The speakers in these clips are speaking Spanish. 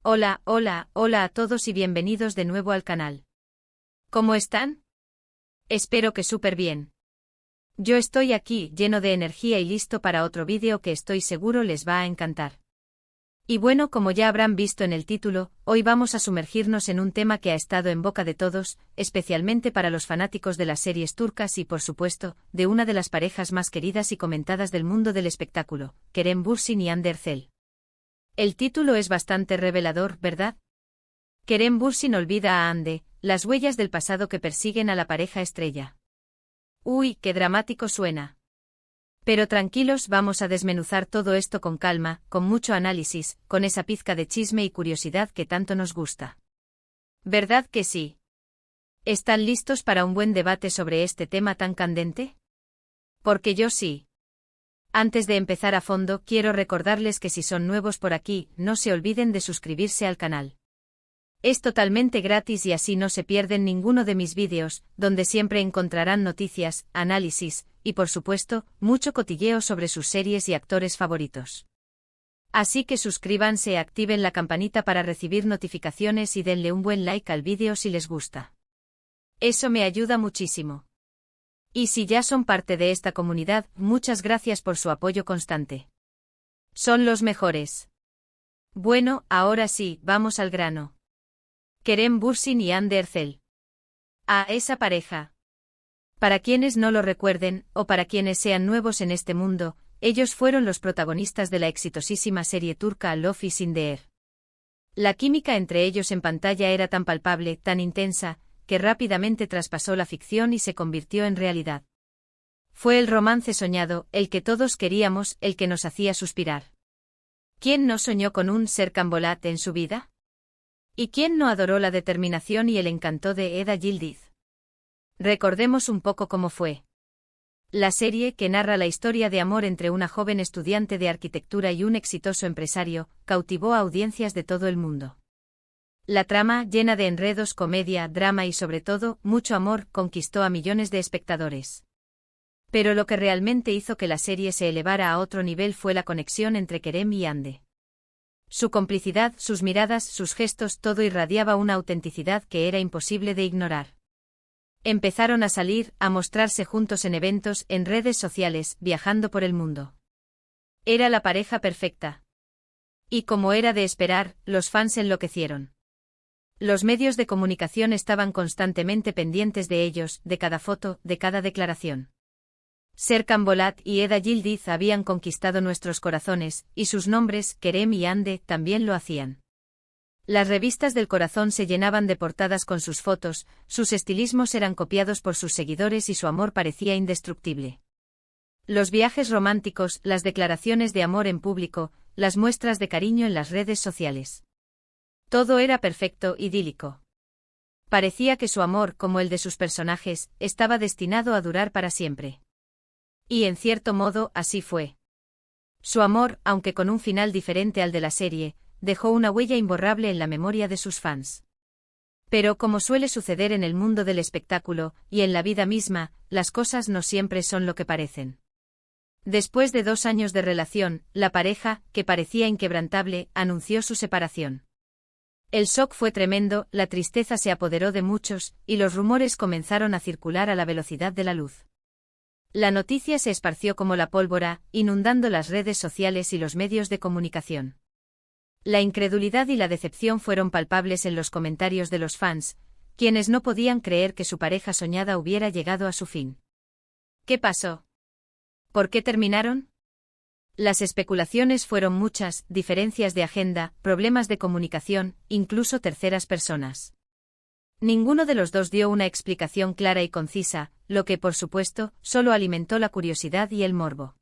Hola, hola, hola a todos y bienvenidos de nuevo al canal. ¿Cómo están? Espero que súper bien. Yo estoy aquí, lleno de energía y listo para otro vídeo que estoy seguro les va a encantar. Y bueno, como ya habrán visto en el título, hoy vamos a sumergirnos en un tema que ha estado en boca de todos, especialmente para los fanáticos de las series turcas y, por supuesto, de una de las parejas más queridas y comentadas del mundo del espectáculo, Kerem Bürsin y Hande Erçel. El título es bastante revelador, ¿verdad? Kerem Bürsin olvida a Hande, las huellas del pasado que persiguen a la pareja estrella. Uy, qué dramático suena. Pero tranquilos, vamos a desmenuzar todo esto con calma, con mucho análisis, con esa pizca de chisme y curiosidad que tanto nos gusta. ¿Verdad que sí? ¿Están listos para un buen debate sobre este tema tan candente? Porque yo sí. Antes de empezar a fondo, quiero recordarles que si son nuevos por aquí, no se olviden de suscribirse al canal. Es totalmente gratis y así no se pierden ninguno de mis vídeos, donde siempre encontrarán noticias, análisis, y por supuesto, mucho cotilleo sobre sus series y actores favoritos. Así que suscríbanse, activen la campanita para recibir notificaciones y denle un buen like al vídeo si les gusta. Eso me ayuda muchísimo. Y si ya son parte de esta comunidad, muchas gracias por su apoyo constante. Son los mejores. Bueno, ahora sí, vamos al grano. Kerem Bürsin y Hande Erçel. A esa pareja. Para quienes no lo recuerden, o para quienes sean nuevos en este mundo, ellos fueron los protagonistas de la exitosísima serie turca Love is in the Air. La química entre ellos en pantalla era tan palpable, tan intensa, que rápidamente traspasó la ficción y se convirtió en realidad. Fue el romance soñado, el que todos queríamos, el que nos hacía suspirar. ¿Quién no soñó con un Serkan Bolat en su vida? ¿Y quién no adoró la determinación y el encanto de Eda Yildiz? Recordemos un poco cómo fue. La serie, que narra la historia de amor entre una joven estudiante de arquitectura y un exitoso empresario, cautivó a audiencias de todo el mundo. La trama, llena de enredos, comedia, drama y sobre todo, mucho amor, conquistó a millones de espectadores. Pero lo que realmente hizo que la serie se elevara a otro nivel fue la conexión entre Kerem y Hande. Su complicidad, sus miradas, sus gestos, todo irradiaba una autenticidad que era imposible de ignorar. Empezaron a salir, a mostrarse juntos en eventos, en redes sociales, viajando por el mundo. Era la pareja perfecta. Y como era de esperar, los fans enloquecieron. Los medios de comunicación estaban constantemente pendientes de ellos, de cada foto, de cada declaración. Serkan Bolat y Eda Yildiz habían conquistado nuestros corazones, y sus nombres, Kerem y Hande, también lo hacían. Las revistas del corazón se llenaban de portadas con sus fotos, sus estilismos eran copiados por sus seguidores y su amor parecía indestructible. Los viajes románticos, las declaraciones de amor en público, las muestras de cariño en las redes sociales. Todo era perfecto, idílico. Parecía que su amor, como el de sus personajes, estaba destinado a durar para siempre. Y en cierto modo, así fue. Su amor, aunque con un final diferente al de la serie, dejó una huella imborrable en la memoria de sus fans. Pero como suele suceder en el mundo del espectáculo, y en la vida misma, las cosas no siempre son lo que parecen. Después de 2 años de relación, la pareja, que parecía inquebrantable, anunció su separación. El shock fue tremendo, la tristeza se apoderó de muchos, y los rumores comenzaron a circular a la velocidad de la luz. La noticia se esparció como la pólvora, inundando las redes sociales y los medios de comunicación. La incredulidad y la decepción fueron palpables en los comentarios de los fans, quienes no podían creer que su pareja soñada hubiera llegado a su fin. ¿Qué pasó? ¿Por qué terminaron? Las especulaciones fueron muchas, diferencias de agenda, problemas de comunicación, incluso terceras personas. Ninguno de los dos dio una explicación clara y concisa, lo que, por supuesto, solo alimentó la curiosidad y el morbo.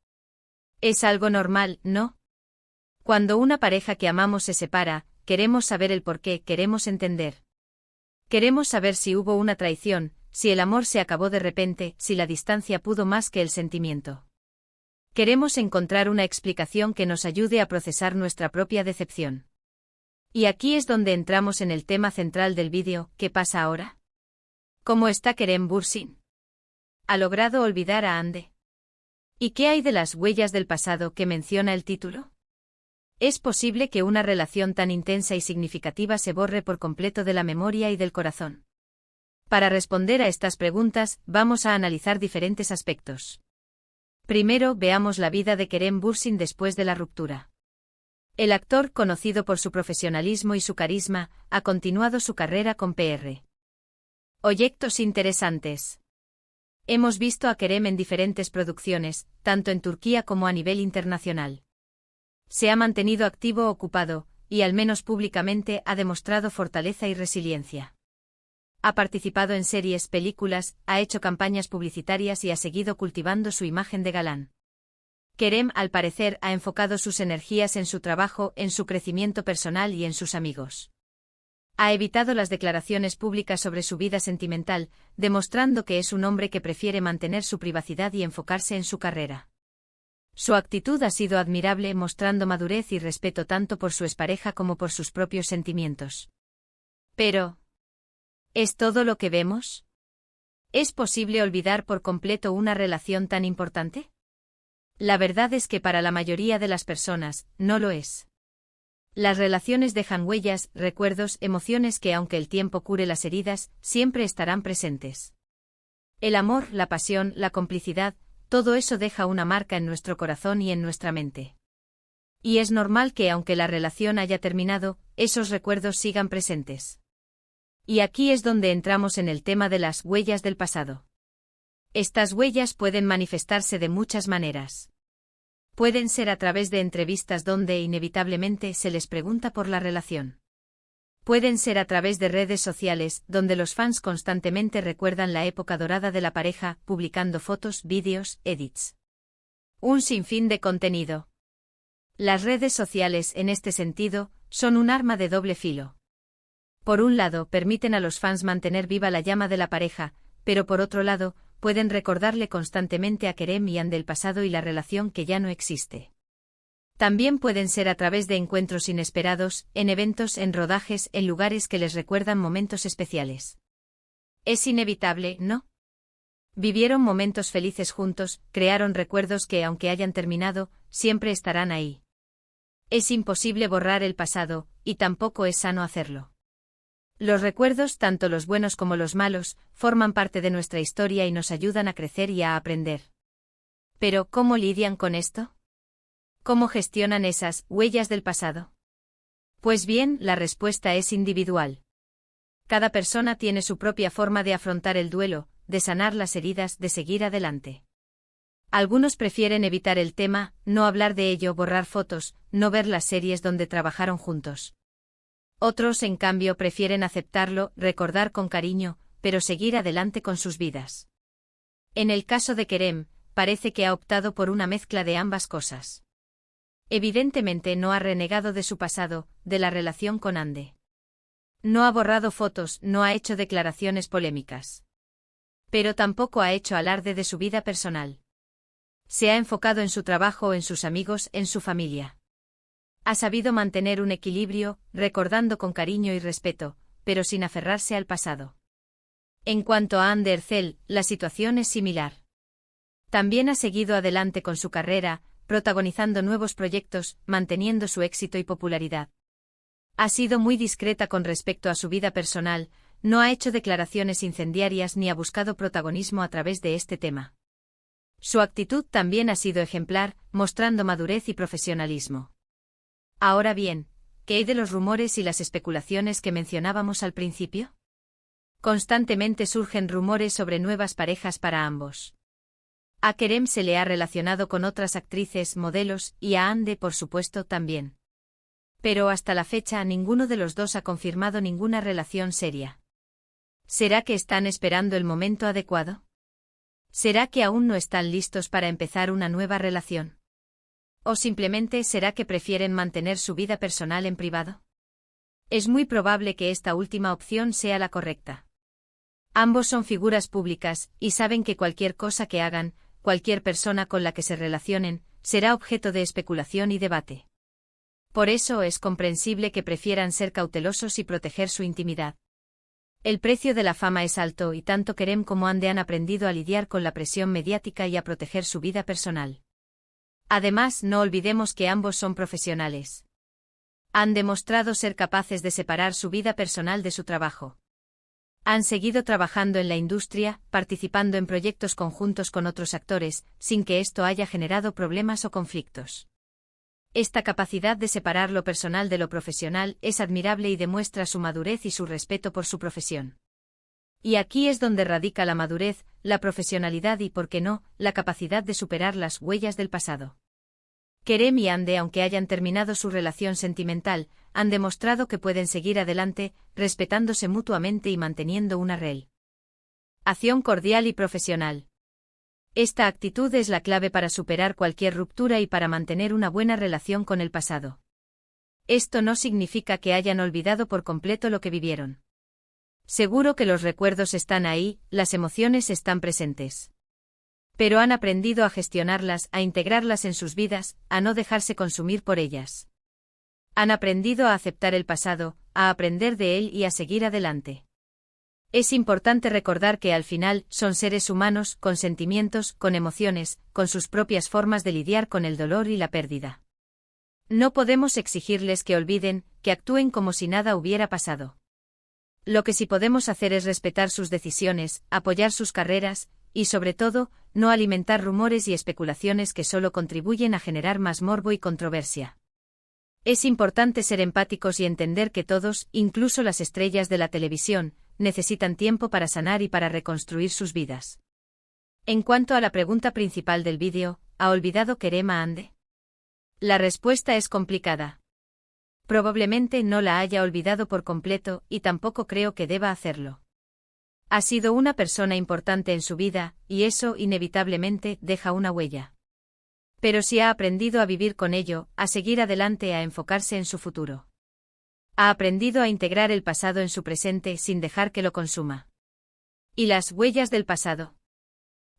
Es algo normal, ¿no? Cuando una pareja que amamos se separa, queremos saber el por qué, queremos entender. Queremos saber si hubo una traición, si el amor se acabó de repente, si la distancia pudo más que el sentimiento. Queremos encontrar una explicación que nos ayude a procesar nuestra propia decepción. Y aquí es donde entramos en el tema central del vídeo, ¿qué pasa ahora? ¿Cómo está Kerem Bürsin? ¿Ha logrado olvidar a Hande? ¿Y qué hay de las huellas del pasado que menciona el título? Es posible que una relación tan intensa y significativa se borre por completo de la memoria y del corazón. Para responder a estas preguntas, vamos a analizar diferentes aspectos. Primero, veamos la vida de Kerem Bürsin después de la ruptura. El actor, conocido por su profesionalismo y su carisma, ha continuado su carrera con Pr. Proyectos interesantes. Hemos visto a Kerem en diferentes producciones, tanto en Turquía como a nivel internacional. Se ha mantenido activo ocupado, y al menos públicamente ha demostrado fortaleza y resiliencia. Ha participado en series, películas, ha hecho campañas publicitarias y ha seguido cultivando su imagen de galán. Kerem, al parecer, ha enfocado sus energías en su trabajo, en su crecimiento personal y en sus amigos. Ha evitado las declaraciones públicas sobre su vida sentimental, demostrando que es un hombre que prefiere mantener su privacidad y enfocarse en su carrera. Su actitud ha sido admirable, mostrando madurez y respeto tanto por su expareja como por sus propios sentimientos. Pero, ¿es todo lo que vemos? ¿Es posible olvidar por completo una relación tan importante? La verdad es que para la mayoría de las personas, no lo es. Las relaciones dejan huellas, recuerdos, emociones que, aunque el tiempo cure las heridas, siempre estarán presentes. El amor, la pasión, la complicidad, todo eso deja una marca en nuestro corazón y en nuestra mente. Y es normal que, aunque la relación haya terminado, esos recuerdos sigan presentes. Y aquí es donde entramos en el tema de las huellas del pasado. Estas huellas pueden manifestarse de muchas maneras. Pueden ser a través de entrevistas donde inevitablemente se les pregunta por la relación. Pueden ser a través de redes sociales, donde los fans constantemente recuerdan la época dorada de la pareja, publicando fotos, vídeos, edits. Un sinfín de contenido. Las redes sociales, en este sentido, son un arma de doble filo. Por un lado, permiten a los fans mantener viva la llama de la pareja, pero por otro lado, pueden recordarle constantemente a Kerem y Anne del pasado y la relación que ya no existe. También pueden ser a través de encuentros inesperados, en eventos, en rodajes, en lugares que les recuerdan momentos especiales. Es inevitable, ¿no? Vivieron momentos felices juntos, crearon recuerdos que, aunque hayan terminado, siempre estarán ahí. Es imposible borrar el pasado, y tampoco es sano hacerlo. Los recuerdos, tanto los buenos como los malos, forman parte de nuestra historia y nos ayudan a crecer y a aprender. Pero, ¿cómo lidian con esto? ¿Cómo gestionan esas huellas del pasado? Pues bien, la respuesta es individual. Cada persona tiene su propia forma de afrontar el duelo, de sanar las heridas, de seguir adelante. Algunos prefieren evitar el tema, no hablar de ello, borrar fotos, no ver las series donde trabajaron juntos. Otros, en cambio, prefieren aceptarlo, recordar con cariño, pero seguir adelante con sus vidas. En el caso de Kerem, parece que ha optado por una mezcla de ambas cosas. Evidentemente no ha renegado de su pasado, de la relación con Ande. No ha borrado fotos, no ha hecho declaraciones polémicas. Pero tampoco ha hecho alarde de su vida personal. Se ha enfocado en su trabajo, en sus amigos, en su familia. Ha sabido mantener un equilibrio, recordando con cariño y respeto, pero sin aferrarse al pasado. En cuanto a Anne Ercel, la situación es similar. También ha seguido adelante con su carrera, protagonizando nuevos proyectos, manteniendo su éxito y popularidad. Ha sido muy discreta con respecto a su vida personal, no ha hecho declaraciones incendiarias ni ha buscado protagonismo a través de este tema. Su actitud también ha sido ejemplar, mostrando madurez y profesionalismo. Ahora bien, ¿qué hay de los rumores y las especulaciones que mencionábamos al principio? Constantemente surgen rumores sobre nuevas parejas para ambos. A Kerem se le ha relacionado con otras actrices, modelos, y a Ande, por supuesto, también. Pero hasta la fecha ninguno de los dos ha confirmado ninguna relación seria. ¿Será que están esperando el momento adecuado? ¿Será que aún no están listos para empezar una nueva relación? ¿O simplemente será que prefieren mantener su vida personal en privado? Es muy probable que esta última opción sea la correcta. Ambos son figuras públicas, y saben que cualquier cosa que hagan, cualquier persona con la que se relacionen, será objeto de especulación y debate. Por eso es comprensible que prefieran ser cautelosos y proteger su intimidad. El precio de la fama es alto y tanto Kerem como Ande han aprendido a lidiar con la presión mediática y a proteger su vida personal. Además, no olvidemos que ambos son profesionales. Han demostrado ser capaces de separar su vida personal de su trabajo. Han seguido trabajando en la industria, participando en proyectos conjuntos con otros actores, sin que esto haya generado problemas o conflictos. Esta capacidad de separar lo personal de lo profesional es admirable y demuestra su madurez y su respeto por su profesión. Y aquí es donde radica la madurez, la profesionalidad y, por qué no, la capacidad de superar las huellas del pasado. Kerem y Hande, aunque hayan terminado su relación sentimental, han demostrado que pueden seguir adelante, respetándose mutuamente y manteniendo una relación cordial y profesional. Esta actitud es la clave para superar cualquier ruptura y para mantener una buena relación con el pasado. Esto no significa que hayan olvidado por completo lo que vivieron. Seguro que los recuerdos están ahí, las emociones están presentes. Pero han aprendido a gestionarlas, a integrarlas en sus vidas, a no dejarse consumir por ellas. Han aprendido a aceptar el pasado, a aprender de él y a seguir adelante. Es importante recordar que al final son seres humanos, con sentimientos, con emociones, con sus propias formas de lidiar con el dolor y la pérdida. No podemos exigirles que olviden, que actúen como si nada hubiera pasado. Lo que sí podemos hacer es respetar sus decisiones, apoyar sus carreras, y sobre todo, no alimentar rumores y especulaciones que solo contribuyen a generar más morbo y controversia. Es importante ser empáticos y entender que todos, incluso las estrellas de la televisión, necesitan tiempo para sanar y para reconstruir sus vidas. En cuanto a la pregunta principal del vídeo, ¿ha olvidado Kerem a Hande? La respuesta es complicada. Probablemente no la haya olvidado por completo y tampoco creo que deba hacerlo. Ha sido una persona importante en su vida, y eso inevitablemente deja una huella. Pero sí ha aprendido a vivir con ello, a seguir adelante, a enfocarse en su futuro. Ha aprendido a integrar el pasado en su presente sin dejar que lo consuma. ¿Y las huellas del pasado?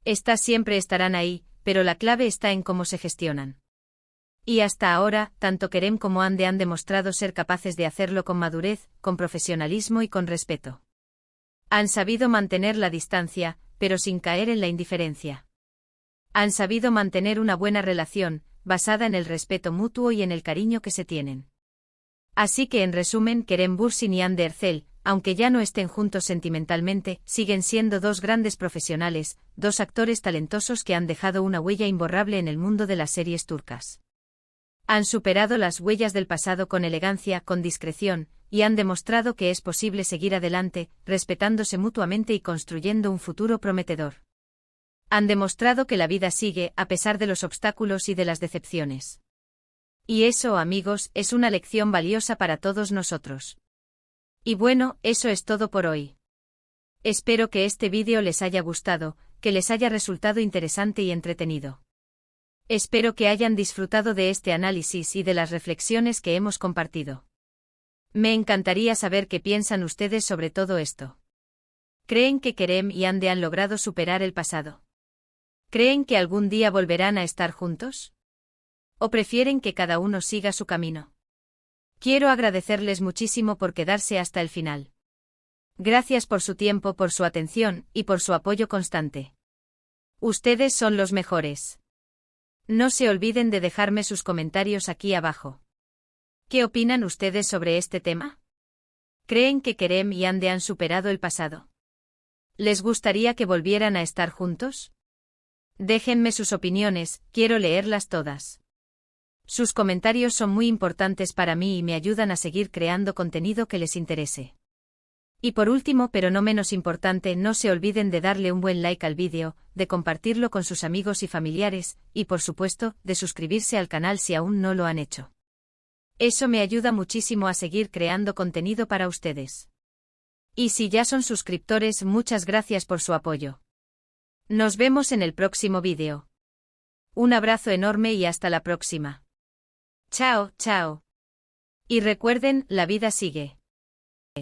Estas siempre estarán ahí, pero la clave está en cómo se gestionan. Y hasta ahora, tanto Kerem como Hande han demostrado ser capaces de hacerlo con madurez, con profesionalismo y con respeto. Han sabido mantener la distancia, pero sin caer en la indiferencia. Han sabido mantener una buena relación, basada en el respeto mutuo y en el cariño que se tienen. Así que en resumen, Kerem Bürsin y Hande Erçel, aunque ya no estén juntos sentimentalmente, siguen siendo dos grandes profesionales, dos actores talentosos que han dejado una huella imborrable en el mundo de las series turcas. Han superado las huellas del pasado con elegancia, con discreción, y han demostrado que es posible seguir adelante, respetándose mutuamente y construyendo un futuro prometedor. Han demostrado que la vida sigue a pesar de los obstáculos y de las decepciones. Y eso, amigos, es una lección valiosa para todos nosotros. Y bueno, eso es todo por hoy. Espero que este vídeo les haya gustado, que les haya resultado interesante y entretenido. Espero que hayan disfrutado de este análisis y de las reflexiones que hemos compartido. Me encantaría saber qué piensan ustedes sobre todo esto. ¿Creen que Kerem y Hande han logrado superar el pasado? ¿Creen que algún día volverán a estar juntos? ¿O prefieren que cada uno siga su camino? Quiero agradecerles muchísimo por quedarse hasta el final. Gracias por su tiempo, por su atención y por su apoyo constante. Ustedes son los mejores. No se olviden de dejarme sus comentarios aquí abajo. ¿Qué opinan ustedes sobre este tema? ¿Creen que Kerem y Hande han superado el pasado? ¿Les gustaría que volvieran a estar juntos? Déjenme sus opiniones, quiero leerlas todas. Sus comentarios son muy importantes para mí y me ayudan a seguir creando contenido que les interese. Y por último, pero no menos importante, no se olviden de darle un buen like al vídeo, de compartirlo con sus amigos y familiares, y por supuesto, de suscribirse al canal si aún no lo han hecho. Eso me ayuda muchísimo a seguir creando contenido para ustedes. Y si ya son suscriptores, muchas gracias por su apoyo. Nos vemos en el próximo vídeo. Un abrazo enorme y hasta la próxima. Chao, chao. Y recuerden, la vida sigue.